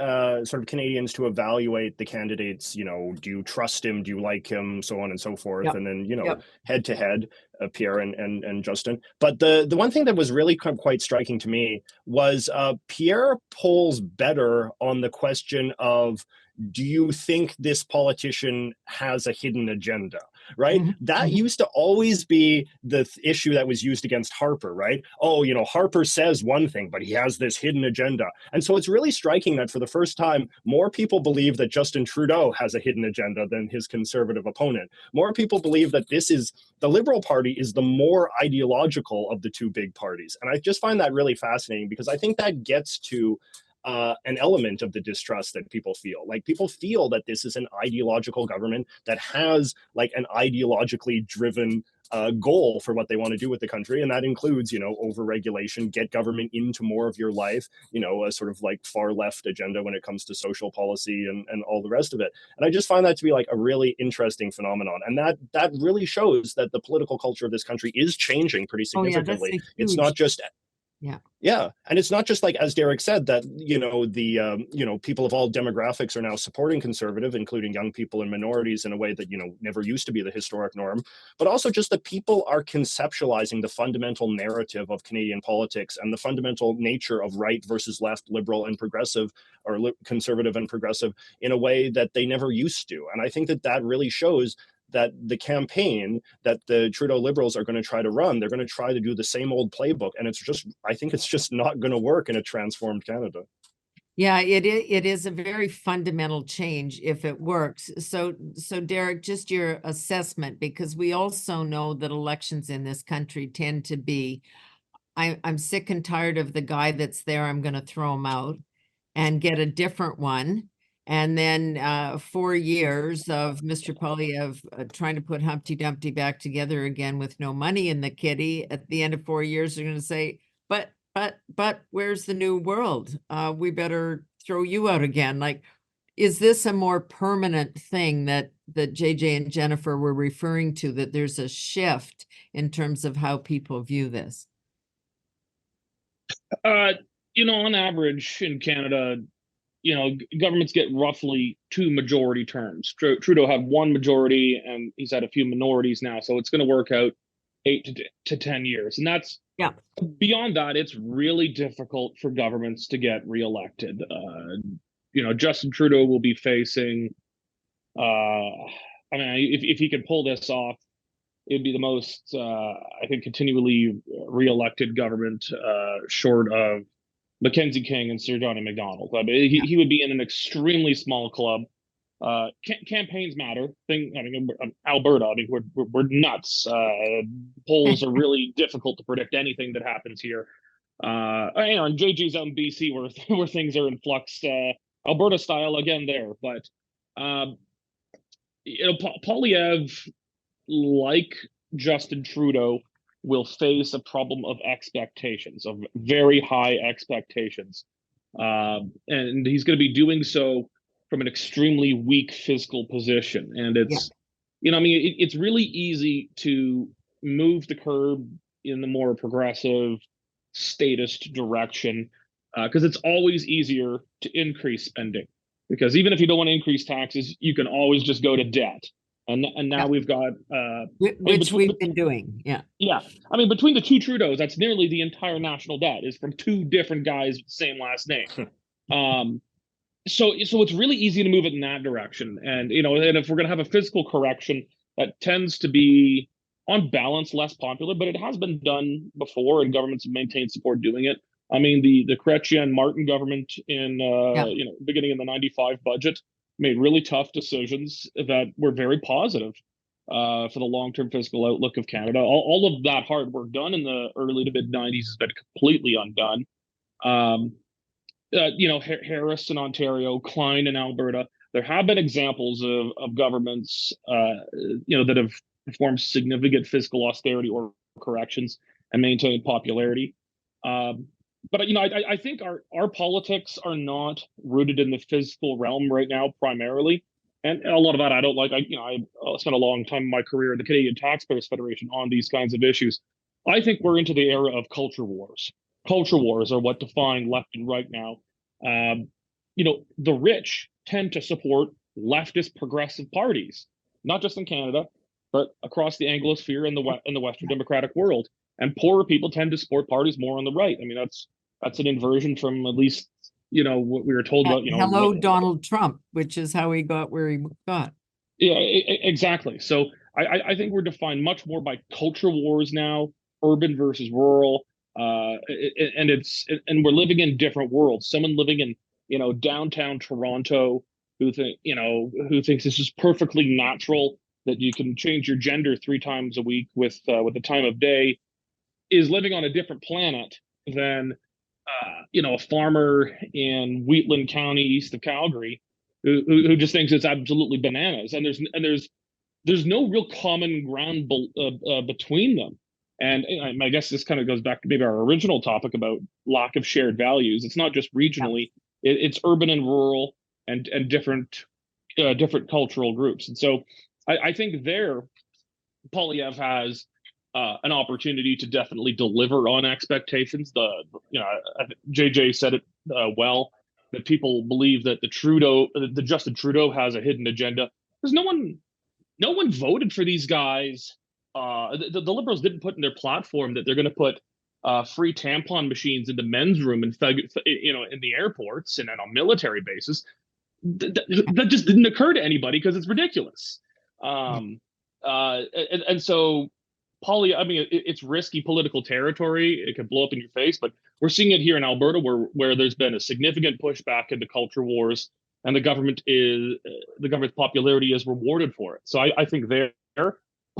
sort of Canadians to evaluate the candidates. Do you trust him? Do you like him? So on and so forth. Yep. And then Yep. head to head, Pierre and Justin. But the one thing that was really quite striking to me was Pierre polls better on the question of, do you think this politician has a hidden agenda? Right? Mhm, That mhm. used to always be the issue that was used against Harper, right? Oh, Harper says one thing, but he has this hidden agenda. And so it's really striking that for the first time, more people believe that Justin Trudeau has a hidden agenda than his conservative opponent. More people believe that the Liberal Party is the more ideological of the two big parties. And I just find that really fascinating, because I think that gets to an element of the distrust that people feel. Like, people feel that this is an ideological government that has like an ideologically driven goal for what they want to do with the country, and that includes, over-regulation, get government into more of your life, a sort of like far left agenda when it comes to social policy and all the rest of it. And I just find that to be like a really interesting phenomenon, and that really shows that the political culture of this country is changing pretty Oh yeah, that's significantly. a It's huge, not just yeah. Yeah, and it's not just like, as Derek said, that people of all demographics are now supporting conservative, including young people and minorities, in a way that never used to be the historic norm, but also just that people are conceptualizing the fundamental narrative of Canadian politics and the fundamental nature of right versus left, liberal and progressive, or conservative and progressive, in a way that they never used to. And I think that really shows that the campaign that the Trudeau Liberals are going to try to run, they're going to try to do the same old playbook. And I think it's just not going to work in a transformed Canada. Yeah, it is a very fundamental change if it works. So Derek, just your assessment, because we also know that elections in this country tend to be, I'm sick and tired of the guy that's there, I'm going to throw him out and get a different one. And then 4 years of Mr. Polyev trying to put Humpty Dumpty back together again with no money in the kitty. At the end of 4 years, they're going to say, but where's the new world? We better throw you out again. Like, is this a more permanent thing that JJ and Jennifer were referring to, that there's a shift in terms of how people view this? On average in Canada, governments get roughly 2 majority terms. Trudeau had 1 majority, and he's had a few minorities now, so it's going to work out 8 to 10 years. And that's, yeah. Beyond that, it's really difficult for governments to get reelected. Justin Trudeau will be facing, if he could pull this off, it'd be the most, I think, continually reelected government, short of Mackenzie King and Sir Johnny MacDonald. He would be in an extremely small club. Campaigns matter. Alberta. We're nuts. Polls are really difficult to predict anything that happens here. And JJ's out in BC, where things are in flux. Alberta style again there, but Polyev, like Justin Trudeau, will face a problem of expectations, of very high expectations. And he's going to be doing so from an extremely weak fiscal position. And it's, it's really easy to move the curb in the more progressive, statist direction, because it's always easier to increase spending. Because even if you don't want to increase taxes, you can always just go to debt. And now we've got which we've been doing. Yeah. Between the 2 Trudeaus, that's nearly the entire national debt is from 2 different guys with the same last name. So it's really easy to move it in that direction. And and if we're going to have a fiscal correction, that tends to be, on balance, less popular, but it has been done before, and governments have maintained support doing it. The Chrétien Martin government in beginning in the 95 budget made really tough decisions that were very positive for the long-term fiscal outlook of Canada. All of that hard work done in the early to mid-90s has been completely undone. Harris in Ontario, Klein in Alberta. There have been examples of governments, that have performed significant fiscal austerity or corrections and maintained popularity. But I think our politics are not rooted in the fiscal realm right now, primarily, and a lot of that I don't like. I spent a long time in my career in the Canadian Taxpayers Federation on these kinds of issues. I think we're into the era of culture wars. Culture wars are what define left and right now. Um, the rich tend to support leftist progressive parties, not just in Canada, but across the Anglosphere and the Western democratic world. And poorer people tend to support parties more on the right. I mean, that's an inversion from at least what we were told about. Hello, Donald Trump, which is how he got where he got. Yeah, exactly. So I think we're defined much more by culture wars now, urban versus rural, and we're living in different worlds. Someone living in downtown Toronto who thinks this is perfectly natural that you can change your gender 3 times a week with the time of day is living on a different planet than a farmer in Wheatland County east of Calgary who just thinks it's absolutely bananas, and there's no real common ground between them. And I guess this kind of goes back to maybe our original topic about lack of shared values. It's not just regionally; it's urban and rural, and different cultural groups. And so I think there, Poilievre has an opportunity to definitely deliver on expectations. JJ said it well, that people believe that the Justin Trudeau has a hidden agenda. Because no one voted for these guys. The Liberals didn't put in their platform that they're going to put free tampon machines in the men's room and in the airports and on military bases. That just didn't occur to anybody because it's ridiculous. And so I mean, it's risky political territory. It could blow up in your face, but we're seeing it here in Alberta where there's been a significant pushback into culture wars, and the government's popularity is rewarded for it. So I think there,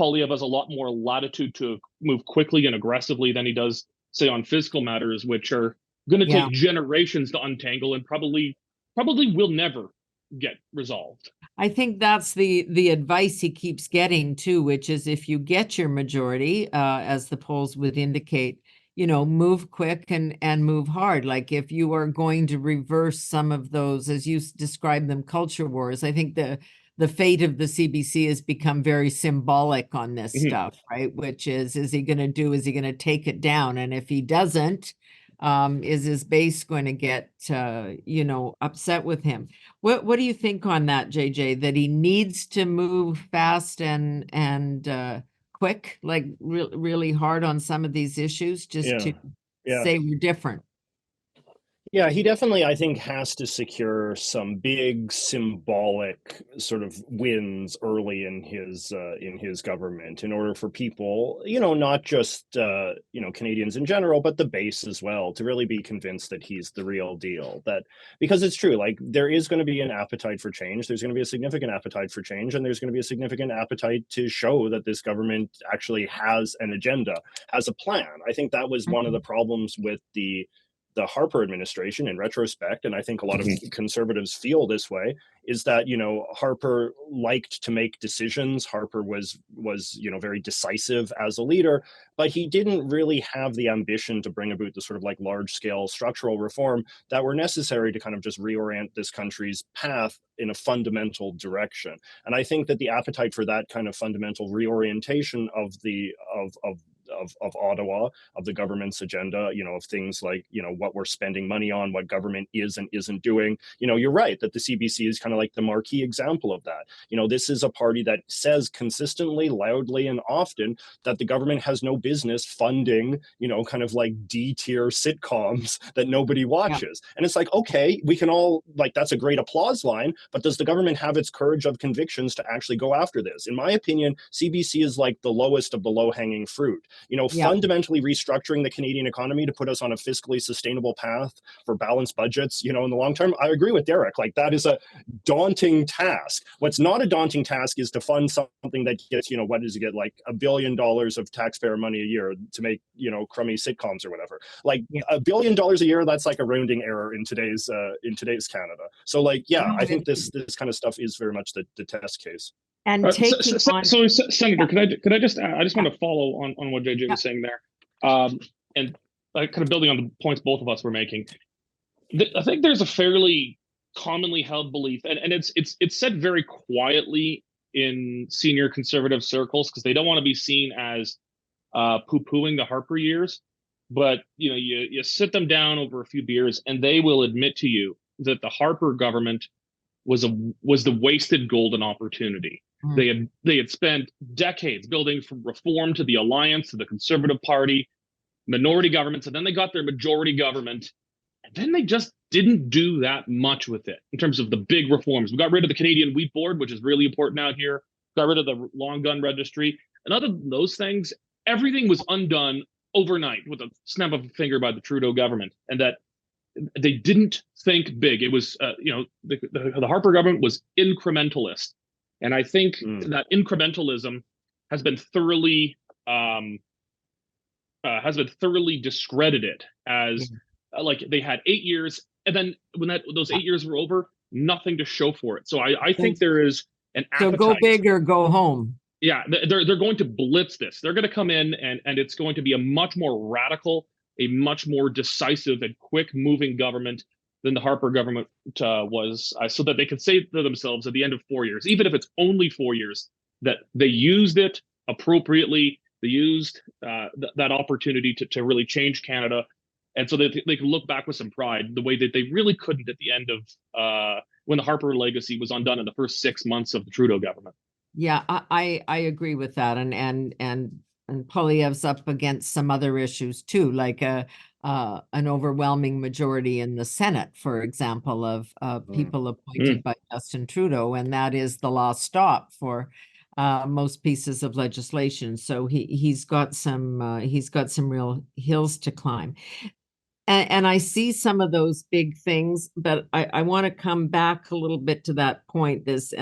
Poilievre has a lot more latitude to move quickly and aggressively than he does, say, on fiscal matters, which are going to take generations to untangle and probably will never get resolved. I think that's the advice he keeps getting too, which is if you get your majority, as the polls would indicate, move quick and move hard. Like if you are going to reverse some of those, as you describe them, culture wars, I think the fate of the CBC has become very symbolic on this stuff, right? Which is he going to take it down? And if he doesn't, is his base going to get, upset with him? What do you think on that, JJ, that he needs to move fast and quick, like really hard on some of these issues just to say we're different? Yeah, he definitely, I think, has to secure some big symbolic sort of wins early in his government in order for people, not just Canadians in general, but the base as well, to really be convinced that he's the real deal. Because it's true, like there is going to be an appetite for change. There's going to be a significant appetite for change, and there's going to be a significant appetite to show that this government actually has an agenda, has a plan. I think that was one of the problems with the Harper administration in retrospect, and I think a lot of conservatives feel this way, is that Harper liked to make decisions. Harper was very decisive as a leader, but he didn't really have the ambition to bring about the sort of like large scale structural reform that were necessary to kind of just reorient this country's path in a fundamental direction. And I think that the appetite for that kind of fundamental reorientation of Ottawa, of the government's agenda, of things like, what we're spending money on, what government is and isn't doing. You're right that the CBC is kind of like the marquee example of that. This is a party that says consistently, loudly, and often that the government has no business funding, kind of like D-tier sitcoms that nobody watches. Yeah. And it's like, okay, we can all, like, that's a great applause line, but does the government have its courage of convictions to actually go after this? In my opinion, CBC is like the lowest of the low-hanging fruit. Fundamentally restructuring the Canadian economy to put us on a fiscally sustainable path for balanced budgets, in the long term. I agree with Derek. Like, that is a daunting task. What's not a daunting task is to fund something that gets, what does it get, like $1 billion of taxpayer money a year to make, crummy sitcoms or whatever. Like $1 billion a year, that's like a rounding error in today's Canada. So like, yeah, I think this kind of stuff is very much the test case. And taking on. So, Senator, could I just want to follow on what JJ was saying there, and kind of building on the points both of us were making. I think there's a fairly commonly held belief, and it's said very quietly in senior conservative circles because they don't want to be seen as poo-pooing the Harper years, but you sit them down over a few beers, and they will admit to you that the Harper government was the wasted golden opportunity. They had spent decades building from reform to the Alliance to the Conservative Party, minority governments, and then they got their majority government, and then they just didn't do that much with it in terms of the big reforms. We got rid of the Canadian Wheat Board, which is really important out here. Got rid of the long gun registry, and other than those things, everything was undone overnight with a snap of a finger by the Trudeau government, and that they didn't think big. It was, the Harper government was incrementalist, and I think that incrementalism has been thoroughly discredited as like they had 8 years, and then when those 8 years were over, nothing to show for it. So I think there is an appetite. So go big or go home. Yeah, they're going to blitz this. They're going to come in, and it's going to be a much more radical, a much more decisive and quick moving government than the Harper government was, so that they can say to themselves at the end of 4 years, even if it's only 4 years, that they used it appropriately. They used that opportunity to really change Canada. And so that they can look back with some pride, the way that they really couldn't at the end of when the Harper legacy was undone in the first 6 months of the Trudeau government. Yeah, I agree with that, and Poilievre's up against some other issues too, like an overwhelming majority in the Senate, for example, of people appointed by Justin Trudeau, and that is the last stop for most pieces of legislation. So he's got some real hills to climb. And I see some of those big things, but I want to come back a little bit to that point. This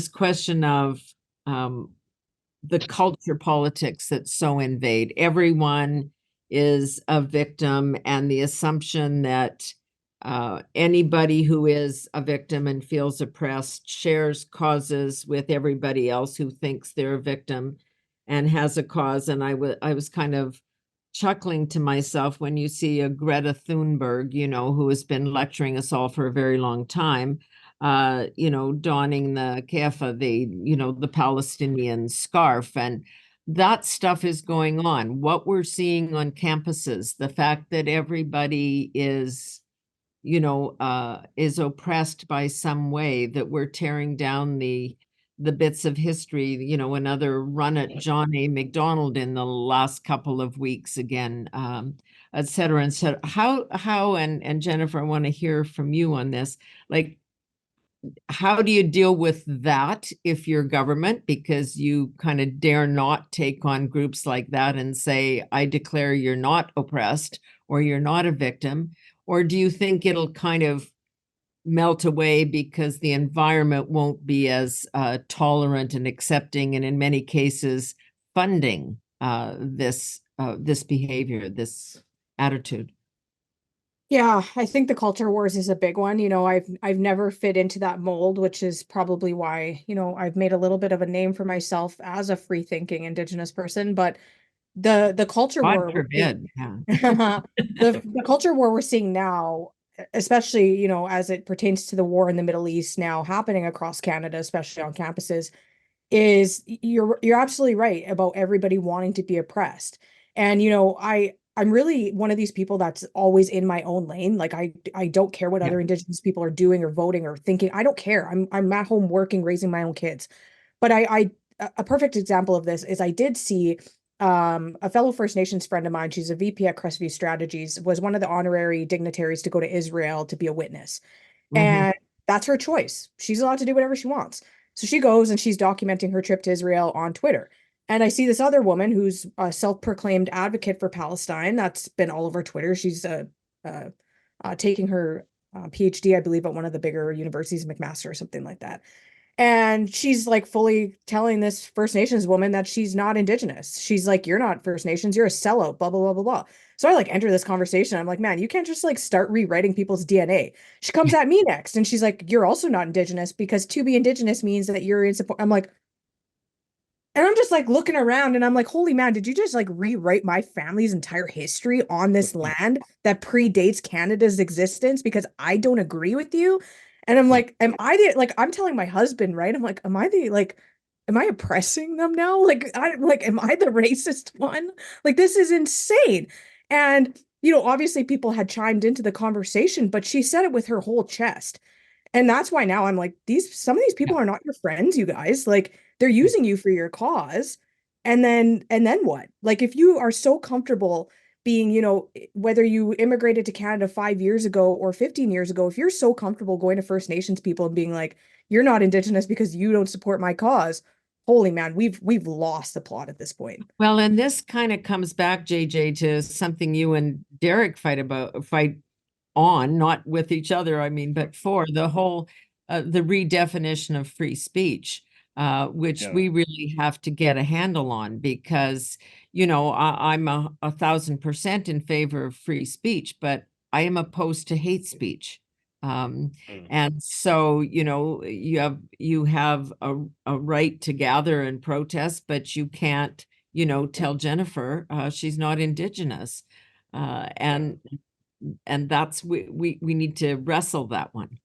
question of the culture politics that so invade. Everyone is a victim, and the assumption that anybody who is a victim and feels oppressed shares causes with everybody else who thinks they're a victim and has a cause. And I was kind of chuckling to myself when you see a Greta Thunberg, who has been lecturing us all for a very long time, donning the keffah, the Palestinian scarf, and that stuff is going on. What we're seeing on campuses, the fact that everybody is oppressed by some way, that we're tearing down the bits of history, another run at John A. Macdonald in the last couple of weeks again, et cetera. And so how, and Jennifer, I want to hear from you on this, like, how do you deal with that if you're government, because you kind of dare not take on groups like that and say, I declare you're not oppressed or you're not a victim? Or do you think it'll kind of melt away because the environment won't be as tolerant and accepting, and in many cases funding this behavior, this attitude? Yeah, I think the culture wars is a big one. I've never fit into that mold, which is probably why, I've made a little bit of a name for myself as a free thinking Indigenous person. But the culture war, the culture war we're seeing now, especially, as it pertains to the war in the Middle East now happening across Canada, especially on campuses, is you're absolutely right about everybody wanting to be oppressed. And, I'm really one of these people that's always in my own lane. Like I don't care what other Indigenous people are doing or voting or thinking. I don't care. I'm at home working, raising my own kids. But a perfect example of this is I did see a fellow First Nations friend of mine. She's a VP at Crestview Strategies, was one of the honorary dignitaries to go to Israel to be a witness. And that's her choice. She's allowed to do whatever she wants. So she goes and she's documenting her trip to Israel on Twitter. And I see this other woman who's a self-proclaimed advocate for Palestine. That's been all over Twitter. She's taking her PhD, I believe, at one of the bigger universities, McMaster or something like that. And she's like fully telling this First Nations woman that she's not Indigenous. She's like, you're not First Nations, you're a sellout, blah, blah, blah, blah, blah. So I like enter this conversation. I'm like, man, you can't just like start rewriting people's DNA. She comes at me next and she's like, you're also not Indigenous because to be Indigenous means that you're in support. I'm like, and I'm just like looking around and I'm like, holy man, did you just like rewrite my family's entire history on this land that predates Canada's existence because I don't agree with you? And I'm like, am I the, like, I'm telling my husband, right? I'm like, am I the, like, am I oppressing them now? Like, am I the racist one? Like, this is insane. And, obviously people had chimed into the conversation, but she said it with her whole chest. And that's why now I'm like, some of these people are not your friends, you guys. Like, they're using you for your cause. And then what? Like, if you are so comfortable being, whether you immigrated to Canada 5 years ago or 15 years ago, if you're so comfortable going to First Nations people and being like, you're not Indigenous because you don't support my cause, holy man, we've lost the plot at this point. Well, and this kind of comes back, JJ, to something you and Derek fight on, not with each other, I mean, but for the whole, the redefinition of free speech, which we really have to get a handle on, because, I'm 1,000% in favor of free speech, but I am opposed to hate speech. And so, you have a right to gather and protest, but you can't, tell Jennifer she's not Indigenous. And that's, we need to wrestle that one.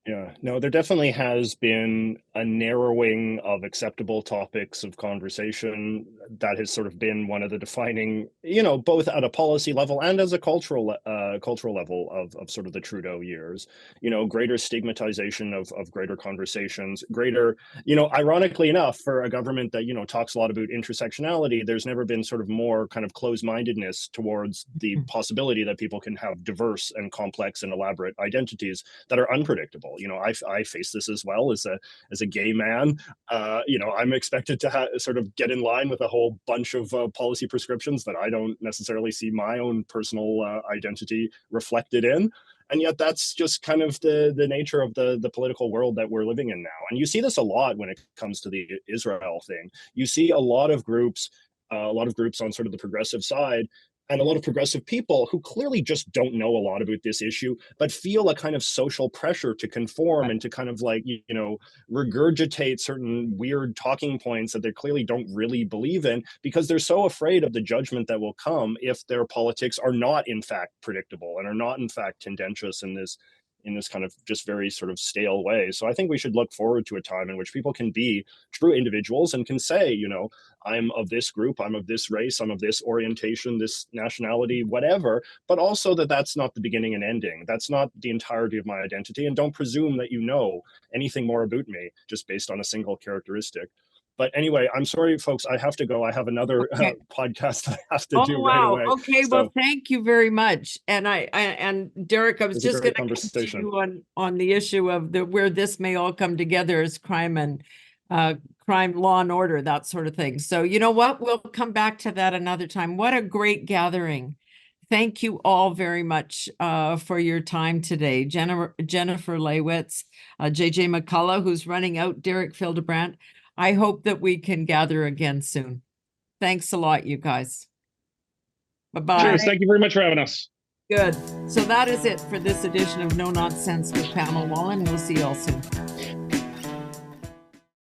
Yeah, no, there definitely has been a narrowing of acceptable topics of conversation that has sort of been one of the defining, both at a policy level and as a cultural level of sort of the Trudeau years, greater stigmatization of greater conversations, greater, ironically enough, for a government that, talks a lot about intersectionality, there's never been sort of more kind of closed-mindedness towards the possibility that people can have diverse and complex and elaborate identities that are unpredictable. I face this as well as a gay man. I'm expected to sort of get in line with a whole bunch of policy prescriptions that I don't necessarily see my own personal identity reflected in. And yet that's just kind of the nature of the political world that we're living in now. And you see this a lot when it comes to the Israel thing. You see a lot of groups on sort of the progressive side, and a lot of progressive people who clearly just don't know a lot about this issue, but feel a kind of social pressure to conform and to kind of like, regurgitate certain weird talking points that they clearly don't really believe in, because they're so afraid of the judgment that will come if their politics are not in fact predictable and are not in fact tendentious in this kind of just very sort of stale way. So I think we should look forward to a time in which people can be true individuals and can say, I'm of this group, I'm of this race, I'm of this orientation, this nationality, whatever, but also that that's not the beginning and ending. That's not the entirety of my identity. And don't presume that you know anything more about me just based on a single characteristic. But anyway, I'm sorry, folks, I have to go. I have another podcast that I have to do right away. Okay, well, thank you very much. And and Derek, I was just going to conversation on the issue of where this may all come together as crime and crime, law and order, that sort of thing. So you know what? We'll come back to that another time. What a great gathering. Thank you all very much for your time today. Jennifer Laewetz, JJ McCullough, who's running out, Derek Fildebrandt. I hope that we can gather again soon. Thanks a lot, you guys. Bye-bye. Cheers. Thank you very much for having us. Good. So that is it for this edition of No Nonsense with Pamela Wallen. We'll see you all soon.